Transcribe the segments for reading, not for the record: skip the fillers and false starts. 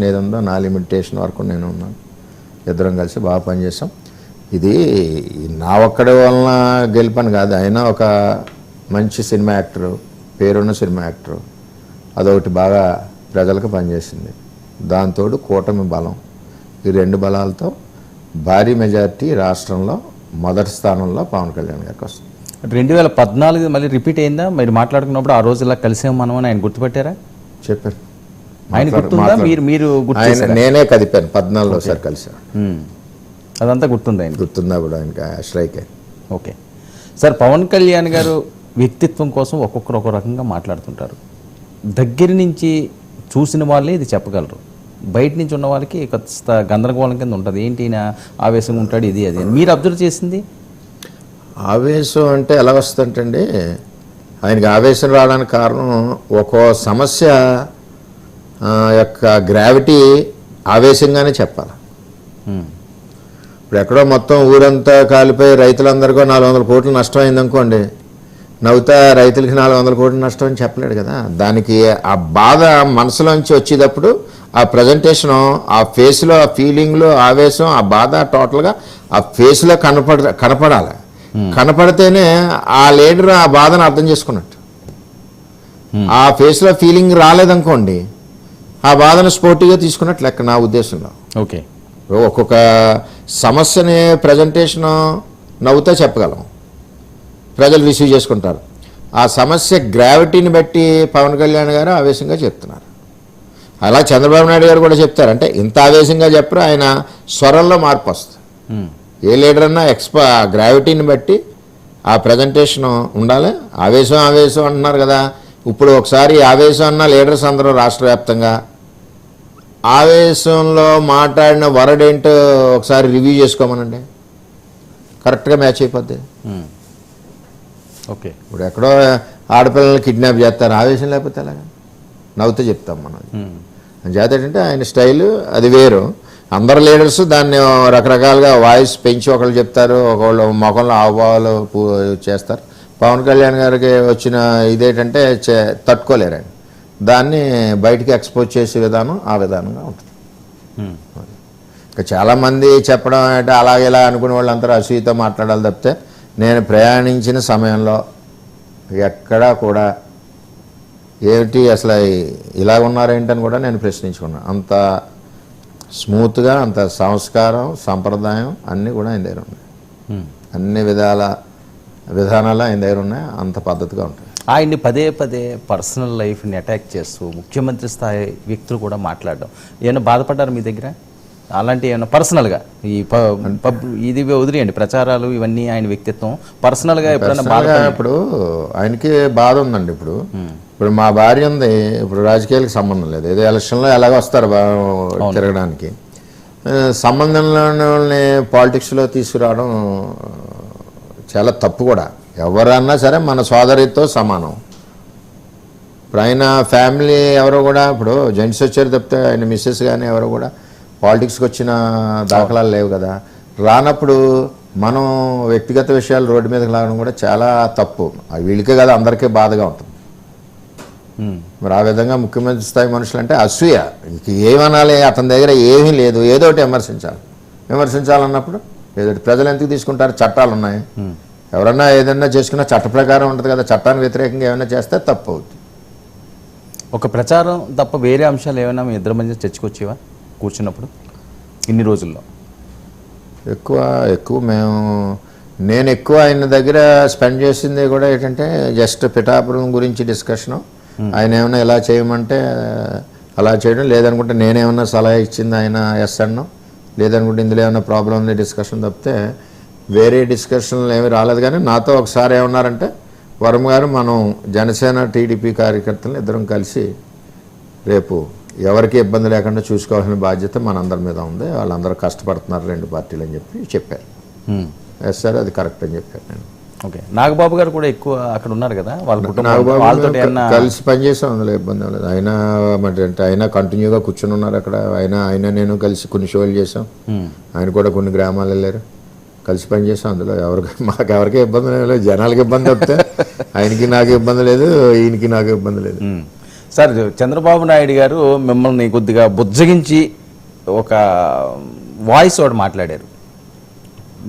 ఏది ఉందో నా లిమిటేషన్ వరకు నేను ఉన్నాను. ఇద్దరం కలిసి బాగా పనిచేసాం. ఇది నా ఒక్కడి వలన గెలిపని కాదు, ఆయన ఒక మంచి సినిమా యాక్టరు, పేరున్న సినిమా యాక్టరు, అదొకటి బాగా ప్రజలకు పనిచేసింది. దాంతోడు కూటమి బలం, ఈ రెండు బలాలతో భారీ మెజారిటీ రాష్ట్రంలో మొదటి స్థానంలో పవన్ కళ్యాణ్ గారికి వస్తుంది. 2014 మళ్ళీ రిపీట్ అయిందా? మీరు మాట్లాడుకున్నప్పుడు ఆ రోజు ఇలా కలిసాం మనం అని ఆయన గుర్తుపెట్టారా? చెప్పారు. ఆయన గుర్తుందా? మీరు నేనే కదిపాను 14లో సార్ కలిసాను. అదంతా గుర్తుంది ఆయన? గుర్తుందా కూడా ఆయనకి strike. Okay sir, Pawan Kalyan garu వ్యక్తిత్వం కోసం ఒక్కొక్కరు ఒక రకంగా మాట్లాడుతుంటారు. దగ్గర నుంచి చూసిన వాళ్ళే ఇది చెప్పగలరు, బయట నుంచి ఉన్న వాళ్ళకి కొత్త గందరగోళం కింద ఉంటుంది. ఏంటి ఈయన ఆవేశంగా ఉంటాడు, ఇది అది. మీరు అబ్జర్వ్ చేసింది? ఆవేశం అంటే ఎలా వస్తుందంటే, ఆయనకి ఆవేశం రావడానికి కారణం ఒక్కో సమస్య యొక్క గ్రావిటీ ఆవేశంగానే చెప్పాలి. ఇప్పుడు ఎక్కడో మొత్తం ఊరంతా కాలిపోయి రైతులందరికీ 400 కోట్లు నష్టం అయిందనుకోండి, నవ్వుతా రైతులకి 400 కోట్లు నష్టం అని చెప్పలేడు కదా. దానికి ఆ బాధ మనసులోంచి వచ్చేటప్పుడు ఆ ప్రజెంటేషను, ఆ ఫేస్లో, ఆ ఫీలింగ్లో ఆవేశం, ఆ బాధ టోటల్గా ఆ ఫేస్లో కనపడాలి. కనపడితేనే ఆ లీడర్ ఆ బాధను అర్థం చేసుకున్నట్టు. ఆ ఫేస్లో ఫీలింగ్ రాలేదనుకోండి, ఆ బాధను స్పోర్టివ్గా తీసుకున్నట్టు లెక్క నా ఉద్దేశంలో. ఓకే, ఒక్కొక్క సమస్యని ప్రజెంటేషను నవ్వుతా చెప్పగలం, ప్రజలు రిసీవ్ చేసుకుంటారు. ఆ సమస్య గ్రావిటీని బట్టి పవన్ కళ్యాణ్ గారు ఆవేశంగా చెప్తున్నారు. అలా చంద్రబాబు నాయుడు గారు కూడా చెప్తారు. అంటే ఇంత ఆవేశంగా చెప్పరు, ఆయన స్వరంలో మార్పు వస్తుంది. ఏ లీడర్ అన్నా గ్రావిటీని బట్టి ఆ ప్రజెంటేషన్ ఉండాలి. ఆవేశం ఆవేశం అంటున్నారు కదా, ఇప్పుడు ఒకసారి ఆవేశం అన్న లీడర్స్ అందరూ రాష్ట్ర వ్యాప్తంగా ఆవేశంలో మాట్లాడిన వర్డ్ ఏంటో ఒకసారి రివ్యూ చేసుకోమనండి, కరెక్ట్గా మ్యాచ్ అయిపోద్ది. ఓకే, ఇప్పుడు ఎక్కడో ఆడపిల్లల్ని కిడ్నాప్ చేస్తారు, ఆవేశం లేకపోతే అలాగా నవ్వుతూ చెప్తాం మనం. చేత ఏంటంటే ఆయన స్టైలు అది వేరు. అందరు లీడర్స్ దాన్ని రకరకాలుగా వాయిస్ పెంచి ఒకళ్ళు చెప్తారు, ఒకళ్ళు మొఖంలో హావభావాలు చేస్తారు. పవన్ కళ్యాణ్ గారికి వచ్చిన ఇదేంటంటే తట్టుకోలేరండి, దాన్ని బయటికి ఎక్స్పోజ్ చేసే విధానం ఆ విధానంగా ఉంటుంది. ఇంకా చాలామంది చెప్పడం అంటే అలాగే ఇలా అనుకునే వాళ్ళందరూ అసూయతో మాట్లాడాలి తప్పితే, నేను ప్రయాణించిన సమయంలో ఎక్కడా కూడా ఏమిటి అసలు ఇలా ఉన్నారేంటని కూడా నేను ప్రశ్నించుకున్నాను. అంత స్మూత్గా, అంత సంస్కారం, సంప్రదాయం అన్నీ కూడా ఆయన దగ్గర ఉన్నాయి. అన్ని విధానాలు ఆయన దగ్గర ఉన్నాయి, అంత పద్ధతిగా ఉంటాయి. ఆయన్ని పదే పదే పర్సనల్ లైఫ్ని అటాక్ చేస్తూ ముఖ్యమంత్రి స్థాయి వ్యక్తులు కూడా మాట్లాడడం, ఏమైనా బాధపడ్డారు మీ దగ్గర? అలాంటి ఏమైనా పర్సనల్గా ఇది వదిలేయండి, ప్రచారాలు ఇవన్నీ ఆయన వ్యక్తిత్వం, పర్సనల్గా ఎప్పుడైనా బాధ? ఇప్పుడు ఆయనకి బాధ ఉందండి. ఇప్పుడు మా భార్య ఉంది, ఇప్పుడు రాజకీయాలకు సంబంధం లేదు, ఏదో ఎలక్షన్లో ఎలాగ వస్తారు తిరగడానికి, సంబంధం లేని వాళ్ళని పాలిటిక్స్లో తీసుకురావడం చాలా తప్పు కూడా. ఎవరన్నా సరే మన సోదరితో సమానం. ఇప్పుడు ఆయన ఫ్యామిలీ ఎవరో కూడా, ఇప్పుడు జెంట్స్ వచ్చారు తప్పితే ఆయన మిస్సెస్ కానీ ఎవరో కూడా పాలిటిక్స్కి వచ్చిన దాఖలాలు లేవు కదా. రానప్పుడు మనం వ్యక్తిగత విషయాలు రోడ్డు మీదకి లాగడం కూడా చాలా తప్పు. వీళ్ళకే కదా అందరికీ బాధగా ఉంటుంది. మరి ఆ విధంగా ముఖ్యమంత్రి స్థాయి మనుషులు అంటే అసూయ. ఇంక ఏమనాలి, అతని దగ్గర ఏమీ లేదు, ఏదో ఒకటి విమర్శించాలన్నప్పుడు ఏదో ప్రజలు ఎందుకు తీసుకుంటారు? చట్టాలు ఉన్నాయి. ఎవరన్నా ఏదన్నా చేసుకున్నా చట్ట ప్రకారం ఉంటుంది కదా. చట్టానికి వ్యతిరేకంగా ఏమైనా చేస్తే తప్పు అవుతుంది. ఒక ప్రచారం తప్ప వేరే అంశాలు ఏమైనా మీ ఇద్దరి మధ్య చర్చకొచ్చేవా కూర్చున్నప్పుడు ఇన్ని రోజుల్లో? ఎక్కువ నేను ఎక్కువ ఆయన దగ్గర స్పెండ్ చేసింది కూడా ఏంటంటే జస్ట్ పిఠాపురం గురించి డిస్కషను. ఆయన ఏమైనా ఇలా చేయమంటే అలా చేయడం, లేదనుకుంటే నేనేమన్నా సలహా ఇచ్చింది ఆయన ఎస్ అన్నాం, లేదనుకుంటే ఇందులో ఏమైనా ప్రాబ్లం ఉంది డిస్కషన్ తప్పితే వేరే డిస్కషన్లు ఏమీ రాలేదు. కానీ నాతో ఒకసారి ఏమన్నారంటే, వరం గారు మనం జనసేన టీడీపీ కార్యకర్తలను ఇద్దరం కలిసి రేపు ఎవరికి ఇబ్బంది లేకుండా చూసుకోవాల్సిన బాధ్యత మనందరి మీద ఉంది, వాళ్ళందరూ కష్టపడుతున్నారు రెండు పార్టీలు అని చెప్పారు. ఎస్ సార్, అది కరెక్ట్ అని చెప్పారు నేను. ఓకే, నాగబాబు గారు కూడా ఎక్కువ అక్కడ ఉన్నారు కదా, నాగబాబు కలిసి పనిచేసాం, అందులో ఇబ్బంది లేదు. ఆయన కంటిన్యూగా కూర్చొని ఉన్నారు అక్కడ. ఆయన నేను కలిసి కొన్ని షోలు చేసాం, ఆయన కూడా కొన్ని గ్రామాలు వెళ్ళారు, కలిసి పనిచేసాం. అందులో మాకెవరికి ఇబ్బంది లేదు, జనాలకి ఇబ్బంది వస్తే ఆయనకి నాకు ఇబ్బంది లేదు, ఈయనకి నాకు ఇబ్బంది లేదు. సార్ చంద్రబాబు నాయుడు గారు మిమ్మల్ని కొద్దిగా బుజ్జగించి ఒక వాయిస్ ఒకటి మాట్లాడారు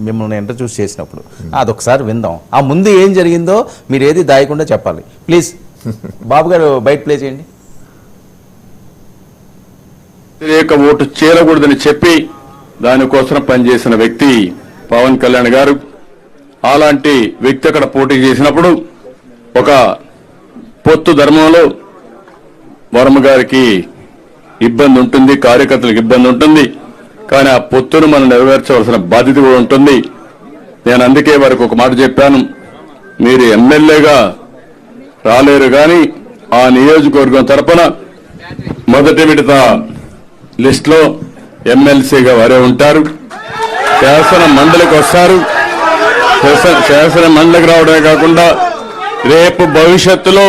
మిమ్మల్ని ఇంటర్వ్యూస్ చేసినప్పుడు. అదొకసారి విందాం. ఆ ముందు ఏం జరిగిందో మీరు ఏది దాయకుండా చెప్పాలి ప్లీజ్. బాబు గారు బయట ప్లే చేయండి. వ్యతిరేక ఓటు చేరకూడదని చెప్పి దానికోసం పనిచేసిన వ్యక్తి పవన్ కళ్యాణ్ గారు. అలాంటి వ్యక్తి అక్కడ పోటీ చేసినప్పుడు ఒక పొత్తు ధర్మంలో వర్మ గారికి ఇబ్బంది ఉంటుంది, కార్యకర్తలకు ఇబ్బంది ఉంటుంది. కానీ ఆ పొత్తును మనం నెరవేర్చవలసిన బాధ్యత కూడా ఉంటుంది. నేను అందుకే వారికి ఒక మాట చెప్పాను, మీరు ఎమ్మెల్యేగా రాలేరు కానీ ఆ నియోజకవర్గం తరపున మొదటి విడత లిస్ట్ లో ఎమ్మెల్సీగా వారే ఉంటారు. శాసన మండలికి వస్తారు. శాసన మండలికి రావడమే కాకుండా రేపు భవిష్యత్తులో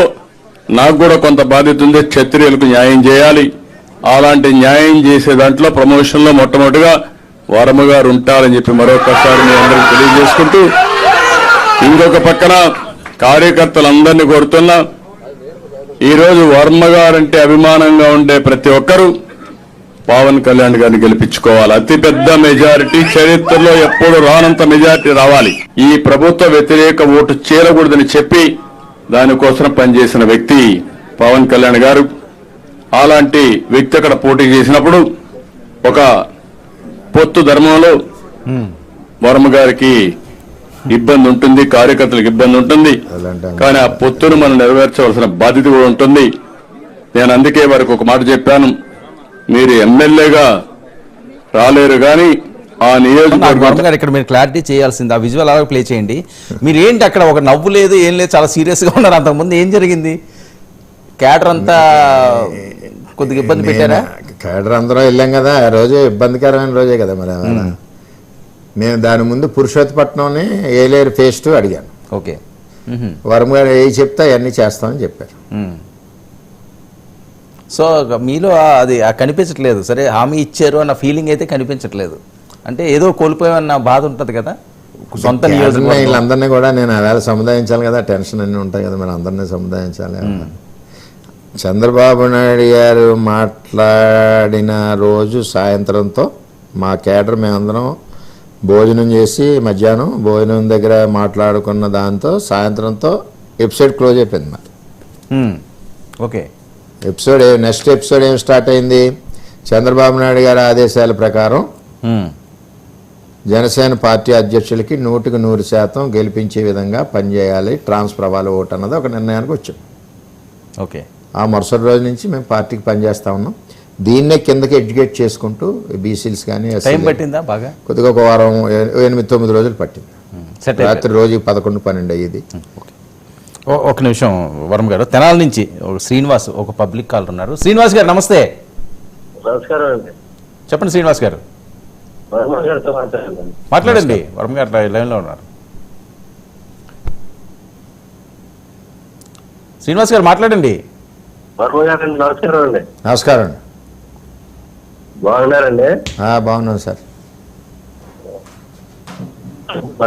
నాకు కూడా కొంత బాధ్యత ఉంది, క్షత్రియులకు న్యాయం చేయాలి. అలాంటి న్యాయం చేసే దాంట్లో ప్రమోషన్ లో మొట్టమొదటిగా వర్మ గారు ఉంటారని చెప్పి మరొకసారి మీ అందరికీ తెలియజేసుకుంటూ, ఇంకొక పక్కన కార్యకర్తలందరినీ కోరుతున్నా, ఈరోజు వర్మ గారంటే అభిమానంగా ఉండే ప్రతి ఒక్కరూ పవన్ కళ్యాణ్ గారిని గెలిపించుకోవాలి. అతిపెద్ద మెజారిటీ, చరిత్రలో ఎప్పుడు రానంత మెజారిటీ రావాలి. ఈ ప్రభుత్వ వ్యతిరేక ఓటు చేరకూడదని చెప్పి దానికోసం పనిచేసిన వ్యక్తి పవన్ కళ్యాణ్ గారు. అలాంటి వ్యక్తి అక్కడ పోటీ చేసినప్పుడు ఒక పొత్తు ధర్మంలో వర్మ గారికి ఇబ్బంది ఉంటుంది, కార్యకర్తలకు ఇబ్బంది ఉంటుంది. కానీ ఆ పొత్తును మనం నెరవేర్చవలసిన బాధ్యత కూడా ఉంటుంది. నేను అందుకే వారికి ఒక మాట చెప్పాను, మీరు ఎమ్మెల్యేగా రాలేరు కానీ ఆ నియోజకవర్గం. వర్మ గారు ఇక్కడ మీరు క్లారిటీ చేయాల్సింది, ఆ విజువల్ అలాగే ప్లే చేయండి. మీరు ఏంటి అక్కడ ఒక నవ్వు లేదు, ఏం లేదు, చాలా సీరియస్గా ఉన్నారు. అంతకుముందు ఏం జరిగింది? క్యాడర్ అంతా కొద్దిగా ఇబ్బంది పెట్టారా? క్యాడర్ అందరూ వెళ్ళాం కదా, ఆ రోజు ఇబ్బందికరమైన రోజే కదా మరి. నేను దాని ముందు పురుషోత్తపట్నంని ఏలేరు ఫేస్ 2 అడిగాను. ఓకే. వర్మ గారు ఏ చెప్తా అవన్నీ చేస్తామని చెప్పారు. సో మీలో అది కనిపించట్లేదు. సరే హామీ ఇచ్చారు అన్న ఫీలింగ్ అయితే కనిపించట్లేదు. అంటే ఏదో కోల్పోయామన్న బాధ ఉంటుంది కదా సొంత నియోజకవర్గం. వీళ్ళందరినీ కూడా నేను అవేళ సముదాయించాలి కదా, టెన్షన్ అన్నీ ఉంటాయి కదా, మరి అందరినీ సముదాయించాలి. చంద్రబాబు నాయుడు గారు మాట్లాడిన రోజు సాయంత్రంతో మా కేడర్ మేమందరం భోజనం చేసి మధ్యాహ్నం భోజనం దగ్గర మాట్లాడుకున్న దాంతో సాయంత్రంతో ఎపిసోడ్ క్లోజ్ అయిపోయింది మరి. ఓకే. ఎపిసోడ్ నెక్స్ట్ ఎపిసోడ్ ఏం స్టార్ట్ అయింది? చంద్రబాబు నాయుడు గారి ఆదేశాల ప్రకారం జనసేన పార్టీ అధ్యక్షులకి 100% గెలిపించే విధంగా పనిచేయాలి, ట్రాన్స్ఫర్ అవ్వాలి ఓటు అన్నది ఒక నిర్ణయానికి వచ్చాం. ఓకే. ఆ మరుసటి రోజు నుంచి మేము పార్టీకి పనిచేస్తా ఉన్నాం. దీన్నే కిందకి ఎడ్యుకేట్ చేసుకుంటూ బీసీలు కానీ టైం పట్టిందా బాగా? కొద్దిగా ఒక వారం 8-9 రోజులు పట్టింది. రాత్రి రోజు 11-12 అయ్యేది. ఒక నిమిషం వర్మ గారు, తెనాల నుంచి శ్రీనివాస్ ఒక పబ్లిక్ కాల్ ఉన్నారు. శ్రీనివాస్ గారు నమస్తే. నమస్కారం అండి. చెప్పండి శ్రీనివాస్ గారు. వర్మ గారితో మాట్లాడండి. మాట్లాడండి. వర్మ గారు లైన్లో ఉన్నారు. శ్రీనివాస్ గారు మాట్లాడండి. వర్మ గారండి నమస్కారం అండి. నమస్కారం అండి. బాగున్నారండి? బాగున్నాను సార్.